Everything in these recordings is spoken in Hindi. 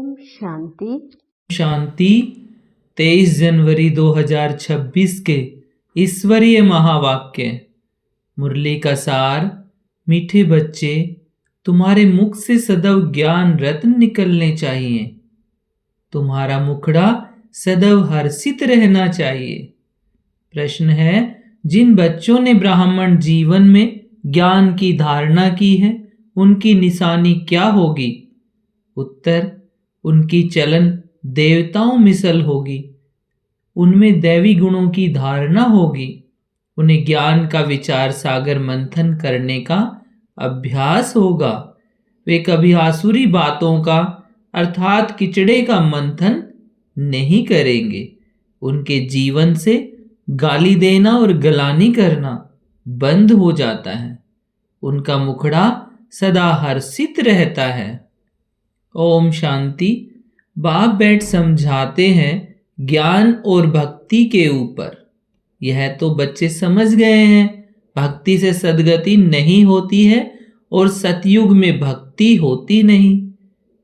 ओम शांति। शांति 23 जनवरी 2026 के ईश्वरीय महावाक्य। मुरली का सार। मीठे बच्चे, तुम्हारे मुख से सदैव ज्ञान रत्न निकलने चाहिए। तुम्हारा मुखड़ा सदैव हर्षित रहना चाहिए। प्रश्न है, जिन बच्चों ने ब्राह्मण जीवन में ज्ञान की धारणा की है, उनकी निशानी क्या होगी? उत्तर, उनकी चलन देवताओं मिसल होगी। उनमें दैवी गुणों की धारणा होगी। उन्हें ज्ञान का विचार सागर मंथन करने का अभ्यास होगा। वे कभी आसुरी बातों का अर्थात किचड़े का मंथन नहीं करेंगे। उनके जीवन से गाली देना और गलानी करना बंद हो जाता है। उनका मुखड़ा सदा हर्षित रहता है। ओम शांति। बाप बैठ समझाते हैं ज्ञान और भक्ति के ऊपर। यह तो बच्चे समझ गए हैं, भक्ति से सद्गति नहीं होती है और सतयुग में भक्ति होती नहीं।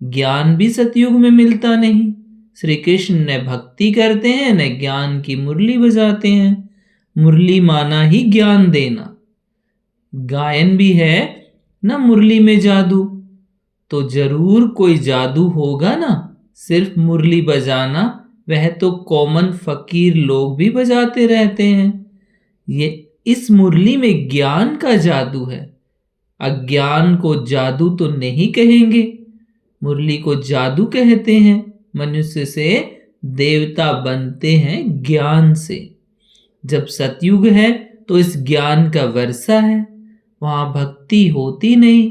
ज्ञान भी सतयुग में मिलता नहीं। श्री कृष्ण न भक्ति करते हैं न ज्ञान की मुरली बजाते हैं। मुरली माना ही ज्ञान देना। गायन भी है ना मुरली में जादू, तो जरूर कोई जादू होगा ना। सिर्फ मुरली बजाना वह तो कॉमन फकीर लोग भी बजाते रहते हैं। ये इस मुरली में ज्ञान का जादू है। अज्ञान को जादू तो नहीं कहेंगे, मुरली को जादू कहते हैं। मनुष्य से देवता बनते हैं ज्ञान से। जब सतयुग है तो इस ज्ञान का वर्षा है। वहां भक्ति होती नहीं,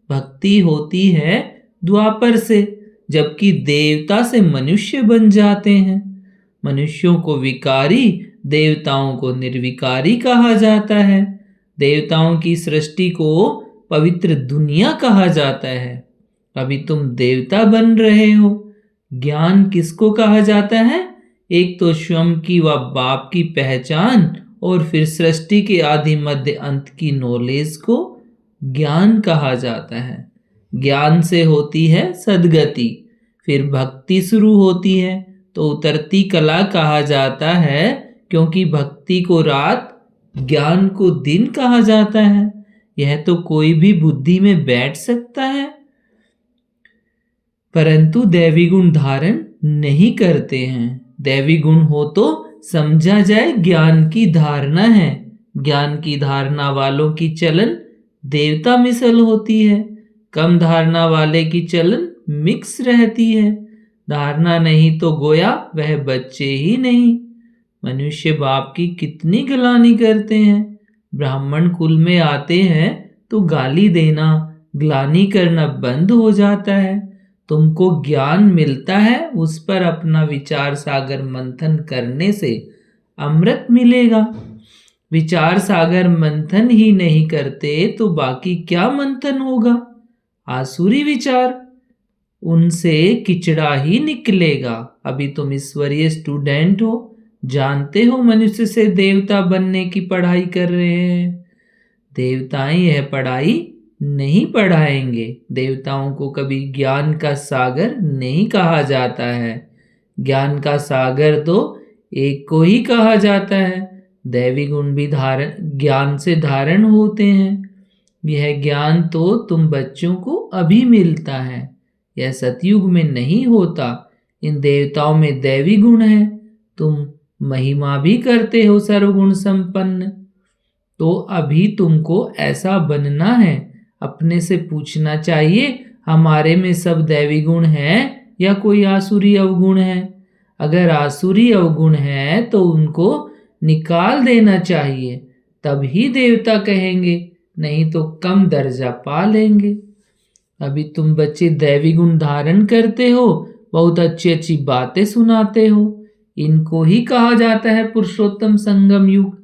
भक्ति होती है द्वापर से, जबकि देवता से मनुष्य बन जाते हैं। मनुष्यों को विकारी, देवताओं को निर्विकारी कहा जाता है। देवताओं की सृष्टि को पवित्र दुनिया कहा जाता है। अभी तुम देवता बन रहे हो। ज्ञान किसको कहा जाता है? एक तो स्वयं की व बाप की पहचान और फिर सृष्टि के आदि मध्य अंत की नॉलेज को ज्ञान कहा जाता है। ज्ञान से होती है सद्गति, फिर भक्ति शुरू होती है तो उतरती कला कहा जाता है, क्योंकि भक्ति को रात, ज्ञान को दिन कहा जाता है। यह तो कोई भी बुद्धि में बैठ सकता है, परंतु दैवी गुण धारण नहीं करते हैं। दैवी गुण हो तो समझा जाए ज्ञान की धारणा है। ज्ञान की धारणा वालों की चलन देवता मिसल होती है। कम धारणा वाले की चलन मिक्स रहती है। धारणा नहीं तो गोया वह बच्चे ही नहीं। मनुष्य बाप की कितनी गलानी करते हैं। ब्राह्मण कुल में आते हैं तो गाली देना, ग्लानी करना बंद हो जाता है। तुमको ज्ञान मिलता है, उस पर अपना विचार सागर मंथन करने से अमृत मिलेगा। विचार सागर मंथन ही नहीं करते तो बाकी क्या मंथन होगा? आसुरी विचार, उनसे किचड़ा ही निकलेगा। अभी तुम ईश्वरीय स्टूडेंट हो, जानते हो मनुष्य से देवता बनने की पढ़ाई कर रहे हैं। देवताएं यह पढ़ाई नहीं पढ़ाएंगे। देवताओं को कभी ज्ञान का सागर नहीं कहा जाता है। ज्ञान का सागर तो एक को ही कहा जाता है। दैवी गुण भी ज्ञान से धारण होते हैं। यह ज्ञान तो तुम बच्चों को अभी मिलता है, यह सतयुग में नहीं होता। इन देवताओं में दैवी गुण है। तुम महिमा भी करते हो सर्वगुण संपन्न, तो अभी तुमको ऐसा बनना है। अपने से पूछना चाहिए, हमारे में सब दैवी गुण है या कोई आसुरी अवगुण है? अगर आसुरी अवगुण है तो उनको निकाल देना चाहिए, तभी देवता कहेंगे, नहीं तो कम दर्जा पा लेंगे। अभी तुम बच्चे दैवी गुण धारण करते हो, बहुत अच्छी अच्छी बातें सुनाते हो। इनको ही कहा जाता है पुरुषोत्तम संगम युग।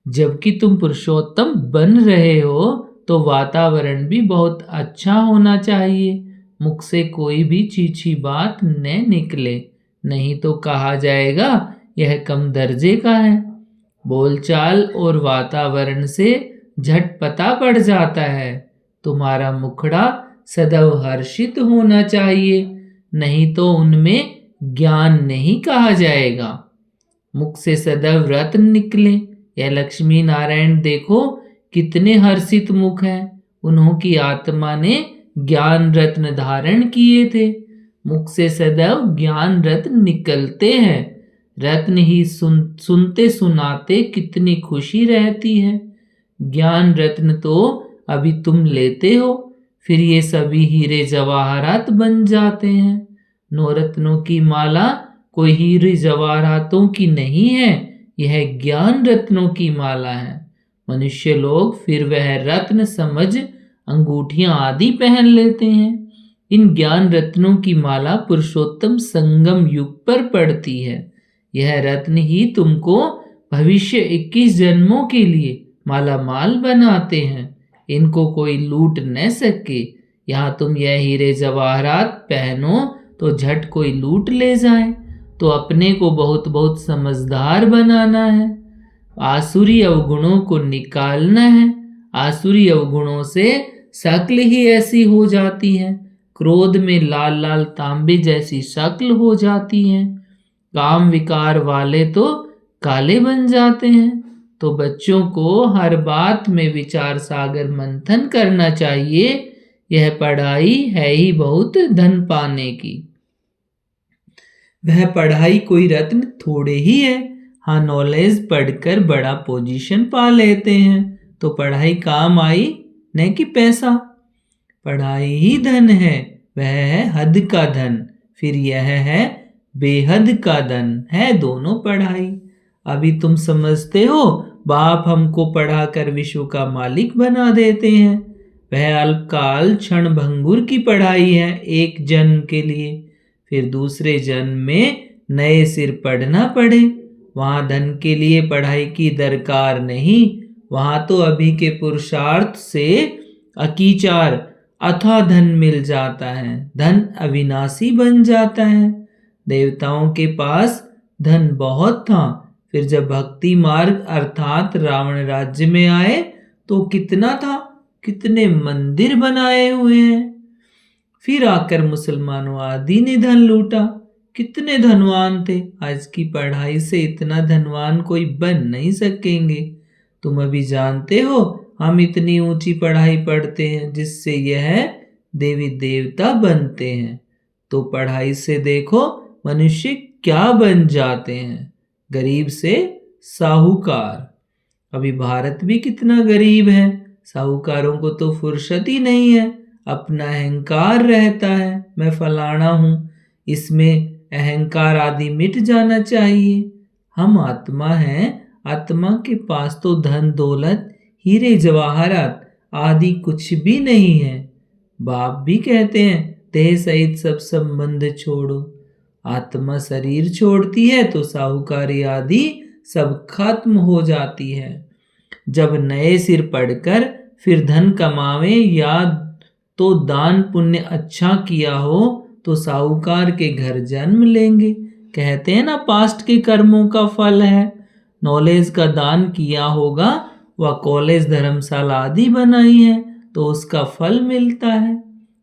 जबकि तुम पुरुषोत्तम बन रहे हो तो वातावरण भी बहुत अच्छा होना चाहिए। मुख से कोई भी चीची बात न निकले, नहीं तो कहा जाएगा यह कम दर्जे का है। बोलचाल और वातावरण से झट पता पड़ जाता है। तुम्हारा मुखड़ा सदैव हर्षित होना चाहिए। नहीं तो उनमें ज्ञान नहीं कहा जाएगा। मुख से सदैव रत्न निकले। यह लक्ष्मी नारायण देखो कितने हर्षित मुख हैं। उन्हों की आत्मा ने ज्ञान रत्न धारण किए थे। मुख से सदैव ज्ञान रत्न निकलते हैं। रत्न ही सुनते सुनाते कितनी खुशी रहती है। ज्ञान रत्न तो अभी तुम लेते हो, फिर ये सभी हीरे जवाहरात बन जाते हैं। नवरत्नों की माला कोई हीरे जवाहरातों की नहीं है, यह ज्ञान रत्नों की माला है। मनुष्य लोग फिर वह रत्न समझ अंगूठियां आदि पहन लेते हैं। इन ज्ञान रत्नों की माला पुरुषोत्तम संगम युग पर पड़ती है। यह रत्न ही तुमको भविष्य 21 जन्मों के लिए माला माल बनाते हैं। इनको कोई लूट न सके। यहाँ तुम यह हीरे जवाहरात पहनो तो झट कोई लूट ले जाए, तो अपने को बहुत बहुत समझदार बनाना है। आसुरी अवगुणों को निकालना है। आसुरी अवगुणों से शक्ल ही ऐसी हो जाती है। क्रोध में लाल लाल तांबे जैसी शक्ल हो जाती है। काम विकार वाले तो काले बन जाते हैं। तो बच्चों को हर बात में विचार सागर मंथन करना चाहिए। यह पढ़ाई है ही बहुत धन पाने की। वह पढ़ाई कोई रत्न थोड़े ही है। हाँ, नॉलेज पढ़कर बड़ा पोजीशन पा लेते हैं, तो पढ़ाई काम आई न कि पैसा। पढ़ाई ही धन है, वह है हद का धन। फिर यह है बेहद का धन है, दोनों पढ़ाई। अभी तुम समझते हो बाप हमको पढ़ाकर विश्व का मालिक बना देते हैं। वह अल्पकाल क्षण भंगुर की पढ़ाई है एक जन्म के लिए। फिर दूसरे जन्म में नए सिर पढ़ना पड़े। वहां धन के लिए पढ़ाई की दरकार नहीं। वहां तो अभी के पुरुषार्थ से अकीचार अथाह धन मिल जाता है। धन अविनाशी बन जाता है। देवताओं के पास धन बहुत था, फिर जब भक्ति मार्ग अर्थात रावण राज्य में आए तो कितना था, कितने मंदिर बनाए हुए हैं। फिर आकर मुसलमानों आदि ने धन लूटा, कितने धनवान थे। आज की पढ़ाई से इतना धनवान कोई बन नहीं सकेंगे। तुम अभी जानते हो हम इतनी ऊंची पढ़ाई पढ़ते हैं जिससे यह देवी देवता बनते हैं। तो पढ़ाई से देखो मनुष्य क्या बन जाते हैं, गरीब से साहूकार। अभी भारत भी कितना गरीब है। साहूकारों को तो फुर्सत ही नहीं है। अपना अहंकार रहता है, मैं फलाना हूं। इसमें अहंकार आदि मिट जाना चाहिए। हम आत्मा हैं। आत्मा के पास तो धन दौलत हीरे जवाहरात आदि कुछ भी नहीं है। बाप भी कहते हैं देह सहित सब संबंध छोड़ो। आत्मा शरीर छोड़ती है तो साहूकारी आदि सब खत्म हो जाती है। जब नए सिर पढ़कर फिर धन कमावे या तो दान पुण्य अच्छा किया हो तो साहूकार के घर जन्म लेंगे। कहते हैं ना पास्ट के कर्मों का फल है। नॉलेज का दान किया होगा, वह कॉलेज धर्मशाला आदि बनाई है तो उसका फल मिलता है,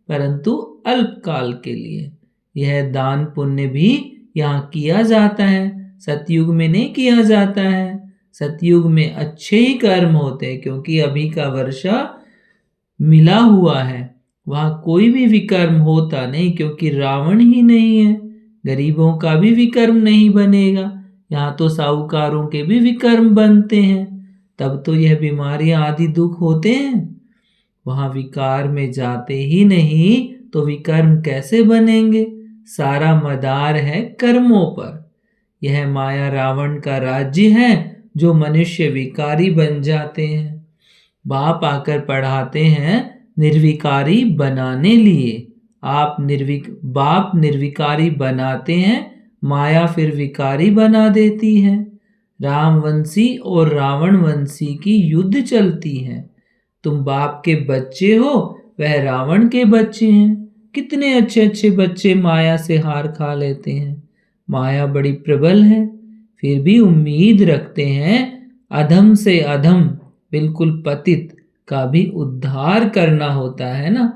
परंतु अल्पकाल के लिए। यह दान पुण्य भी यहाँ किया जाता है, सतयुग में नहीं किया जाता है। सतयुग में अच्छे ही कर्म होते हैं क्योंकि अभी का वर्षा मिला हुआ है। वहां कोई भी विकर्म होता नहीं क्योंकि रावण ही नहीं है। गरीबों का भी विकर्म नहीं बनेगा। यहाँ तो साहूकारों के भी विकर्म बनते हैं, तब तो यह बीमारियां आदि दुख होते हैं। वहां विकार में जाते ही नहीं तो विकर्म कैसे बनेंगे। सारा मदार है कर्मों पर। यह माया रावण का राज्य है जो मनुष्य विकारी बन जाते हैं। बाप आकर पढ़ाते हैं निर्विकारी बनाने लिए। बाप निर्विकारी बनाते हैं, माया फिर विकारी बना देती है। रामवंशी और रावण वंशी की युद्ध चलती है। तुम बाप के बच्चे हो, वह रावण के बच्चे हैं। कितने अच्छे अच्छे बच्चे माया से हार खा लेते हैं। माया बड़ी प्रबल है, फिर भी उम्मीद रखते हैं अधम से अधम बिल्कुल पतित का भी उद्धार करना होता है ना।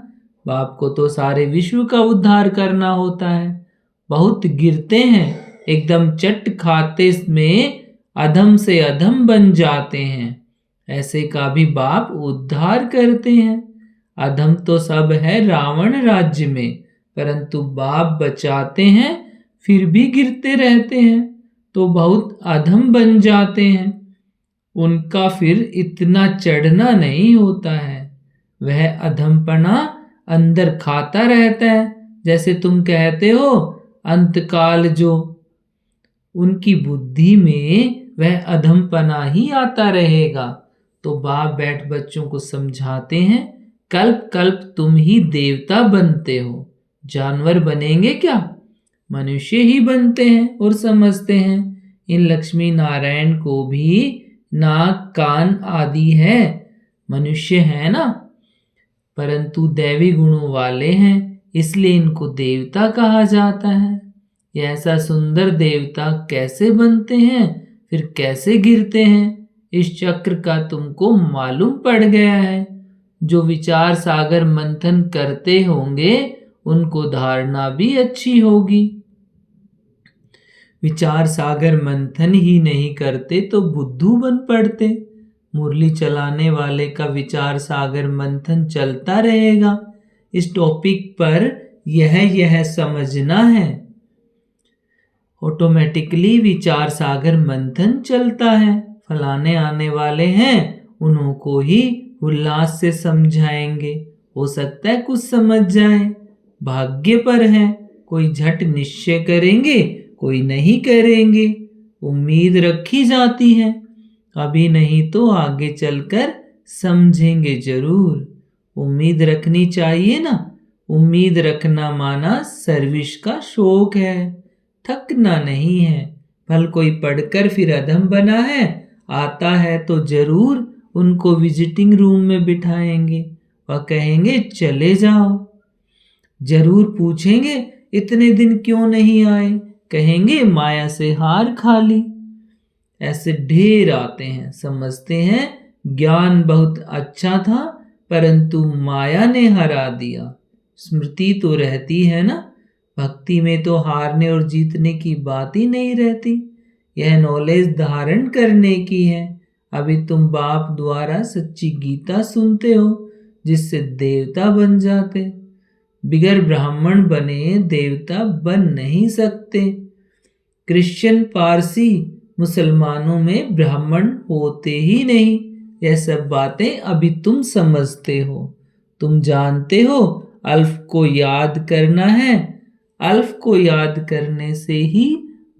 बाप को तो सारे विश्व का उद्धार करना होता है। बहुत गिरते हैं, एकदम चट खाते में अधम से अधम बन जाते हैं। ऐसे का भी बाप उद्धार करते हैं। अधम तो सब है रावण राज्य में, परंतु बाप बचाते हैं, फिर भी गिरते रहते हैं तो बहुत अधम बन जाते हैं। उनका फिर इतना चढ़ना नहीं होता है। वह अधमपना अंदर खाता रहता है। जैसे तुम कहते हो अंतकाल, जो उनकी बुद्धि में वह अधमपना ही आता रहेगा। तो बाप बैठ बच्चों को समझाते हैं, कल्प कल्प तुम ही देवता बनते हो, जानवर बनेंगे क्या, मनुष्य ही बनते हैं और समझते हैं। इन लक्ष्मी नारायण को भी नाक कान आदि है, मनुष्य है ना, परंतु दैवी गुणों वाले हैं, इसलिए इनको देवता कहा जाता है। ये ऐसा सुंदर देवता कैसे बनते हैं, फिर कैसे गिरते हैं, इस चक्र का तुमको मालूम पड़ गया है। जो विचार सागर मंथन करते होंगे उनको धारणा भी अच्छी होगी। विचार सागर मंथन ही नहीं करते तो बुद्धू बन पड़ते। मुरली चलाने वाले का विचार सागर मंथन चलता रहेगा। इस टॉपिक पर यह समझना है, ऑटोमेटिकली विचार सागर मंथन चलता है। फलाने आने वाले हैं, उन्हों को ही उल्लास से समझाएंगे, हो सकता है कुछ समझ जाए, भाग्य पर है। कोई झट निश्चय करेंगे, कोई नहीं करेंगे, उम्मीद रखी जाती है। अभी नहीं तो आगे चलकर समझेंगे जरूर। उम्मीद रखनी चाहिए ना। उम्मीद रखना माना सर्विस का शौक है, थकना नहीं है। भल कोई पढ़कर फिर अधम बना है, आता है तो जरूर उनको विजिटिंग रूम में बिठाएंगे। वह कहेंगे चले जाओ। जरूर पूछेंगे इतने दिन क्यों नहीं आए, कहेंगे माया से हार खा ली। ऐसे ढेर आते हैं, समझते हैं ज्ञान बहुत अच्छा था, परंतु माया ने हरा दिया। स्मृति तो रहती है ना, भक्ति में तो हारने और जीतने की बात ही नहीं रहती। यह नॉलेज धारण करने की है। अभी तुम बाप द्वारा सच्ची गीता सुनते हो, जिससे देवता बन जाते। बिगर ब्राह्मण बने देवता बन नहीं सकते। क्रिश्चियन, पारसी, मुसलमानों में ब्राह्मण होते ही नहीं। यह सब बातें अभी तुम समझते हो। तुम जानते हो अल्फ को याद करना है। अल्फ को याद करने से ही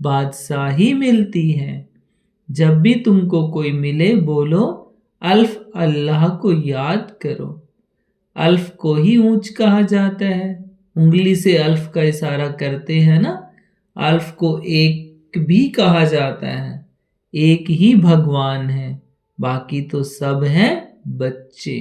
बादशाही मिलती है। जब भी तुमको कोई मिले बोलो अल्फ अल्लाह को याद करो। अल्फ को ही ऊंच कहा जाता है। उंगली से अल्फ का इशारा करते हैं ना। अल्फ को एक भी कहा जाता है। एक ही भगवान है, बाकी तो सब हैं बच्चे।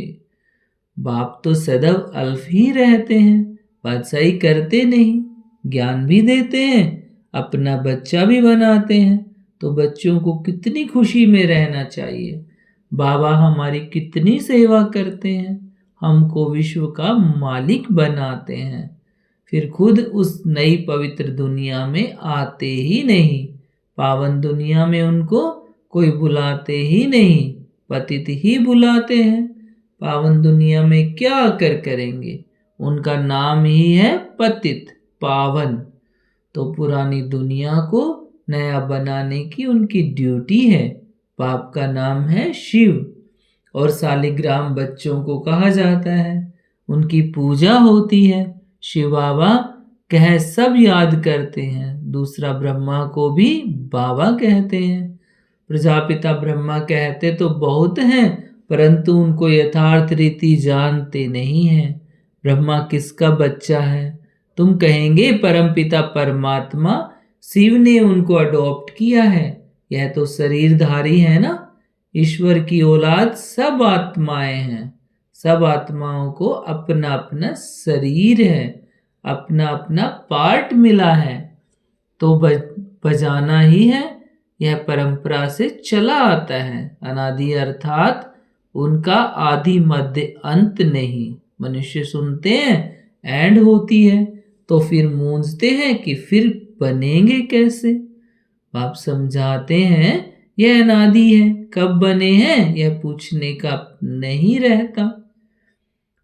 बाप तो सदैव अल्फ ही रहते हैं, बादशाही करते नहीं, ज्ञान भी देते हैं, अपना बच्चा भी बनाते हैं। तो बच्चों को कितनी खुशी में रहना चाहिए। बाबा हमारी कितनी सेवा करते हैं, हमको विश्व का मालिक बनाते हैं, फिर खुद उस नई पवित्र दुनिया में आते ही नहीं। पावन दुनिया में उनको कोई बुलाते ही नहीं, पतित ही बुलाते हैं। पावन दुनिया में क्या आकर करेंगे, उनका नाम ही है पतित, पावन। तो पुरानी दुनिया को नया बनाने की उनकी ड्यूटी है। बाप का नाम है शिव और शालिग्राम बच्चों को कहा जाता है। उनकी पूजा होती है। शिव बाबा कह सब याद करते हैं। दूसरा ब्रह्मा को भी बाबा कहते हैं। प्रजापिता ब्रह्मा कहते तो बहुत हैं, परंतु उनको यथार्थ रीति जानते नहीं हैं। ब्रह्मा किसका बच्चा है? तुम कहेंगे परमपिता परमात्मा, शिव ने उनको अडॉप्ट किया है। यह तो शरीरधारी है ना। ईश्वर की औलाद सब आत्माएं हैं। सब आत्माओं को अपना अपना शरीर है, अपना अपना पार्ट मिला है, तो बजाना ही है। यह परंपरा से चला आता है। अनादि अर्थात उनका आदि मध्य अंत नहीं, मनुष्य सुनते हैं एंड होती है, तो फिर मूंझते हैं कि फिर बनेंगे कैसे। बाप समझाते हैं यह अनादि है, कब बने हैं यह पूछने का नहीं रहता।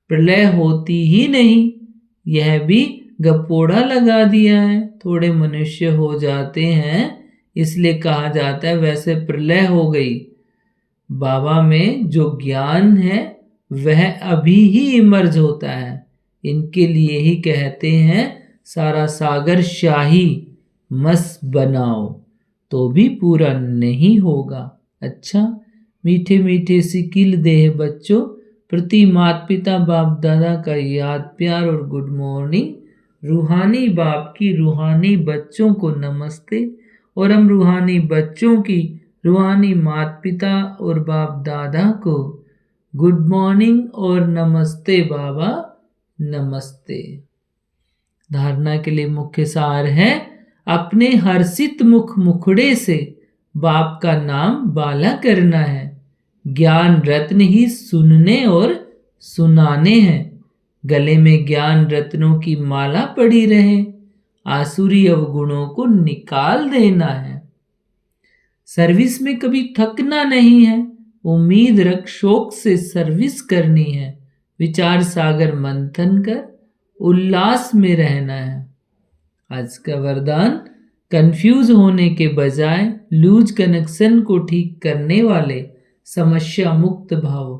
प्रलय होती ही नहीं, यह भी गपोड़ा लगा दिया है। थोड़े मनुष्य हो जाते हैं इसलिए कहा जाता है वैसे प्रलय हो गई। बाबा में जो ज्ञान है वह अभी ही इमर्ज होता है। इनके लिए ही कहते हैं सारा सागर शाही मस बनाओ तो भी पूरा नहीं होगा। अच्छा, मीठे मीठे सिकिल देह बच्चों प्रति माता पिता बाप दादा का याद प्यार और गुड मॉर्निंग। रूहानी बाप की रूहानी बच्चों को नमस्ते और हम रूहानी बच्चों की रूहानी माता पिता और बाप दादा को गुड मॉर्निंग और नमस्ते बाबा, नमस्ते। धारणा के लिए मुख्य सार है अपने हर्षित मुख मुखड़े से बाप का नाम बाला करना है। ज्ञान रत्न ही सुनने और सुनाने हैं। गले में ज्ञान रत्नों की माला पड़ी रहे, आसुरी अवगुणों को निकाल देना है। सर्विस में कभी थकना नहीं है, उम्मीद रख शौक से सर्विस करनी है। विचार सागर मंथन कर उल्लास में रहना है। आज का वरदान कंफ्यूज होने के बजाय लूज कनेक्शन को ठीक करने वाले समस्या मुक्त भाव।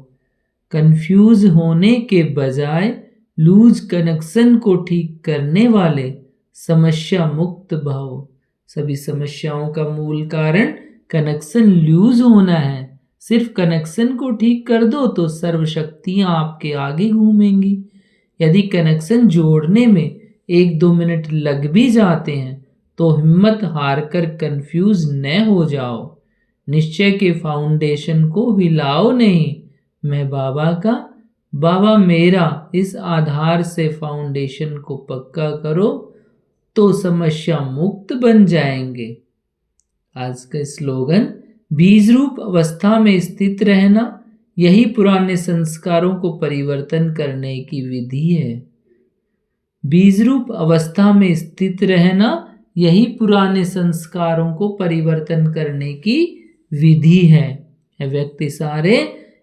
कंफ्यूज होने के बजाय लूज कनेक्शन को ठीक करने वाले समस्या मुक्त भाव। सभी समस्याओं का मूल कारण कनेक्शन लूज होना है। सिर्फ कनेक्शन को ठीक कर दो तो सर्वशक्तियां आपके आगे घूमेंगी। यदि कनेक्शन जोड़ने में 1-2 मिनट लग भी जाते हैं तो हिम्मत हार कर कंफ्यूज न हो जाओ। निश्चय के फाउंडेशन को हिलाओ नहीं। मैं बाबा का, बाबा मेरा, इस आधार से फाउंडेशन को पक्का करो तो समस्या मुक्त बन जाएंगे। आज का स्लोगन बीज रूप अवस्था में स्थित रहना, यही पुराने संस्कारों को परिवर्तन करने की विधि है। बीज रूप अवस्था में स्थित रहना, यही पुराने संस्कारों को परिवर्तन करने की विधि है। व्यक्ति सारे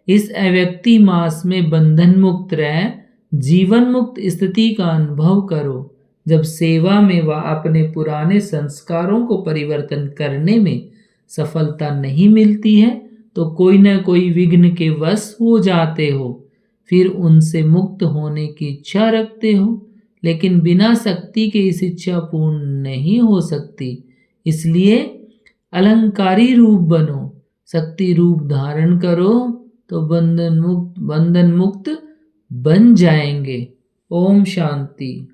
इस अव्यक्ति मास में बंधन मुक्त रह जीवन मुक्त स्थिति का अनुभव करो। जब सेवा में वह अपने पुराने संस्कारों को परिवर्तन करने में सफलता नहीं मिलती है तो कोई न कोई विघ्न के वश हो जाते हो, फिर उनसे मुक्त होने की इच्छा रखते हो, लेकिन बिना शक्ति के इस इच्छा पूर्ण नहीं हो सकती। इसलिए अलंकारी रूप बनो, शक्ति रूप धारण करो तो बंधन मुक्त बन जाएंगे। ओम शांति।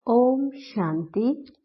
ओम शांति।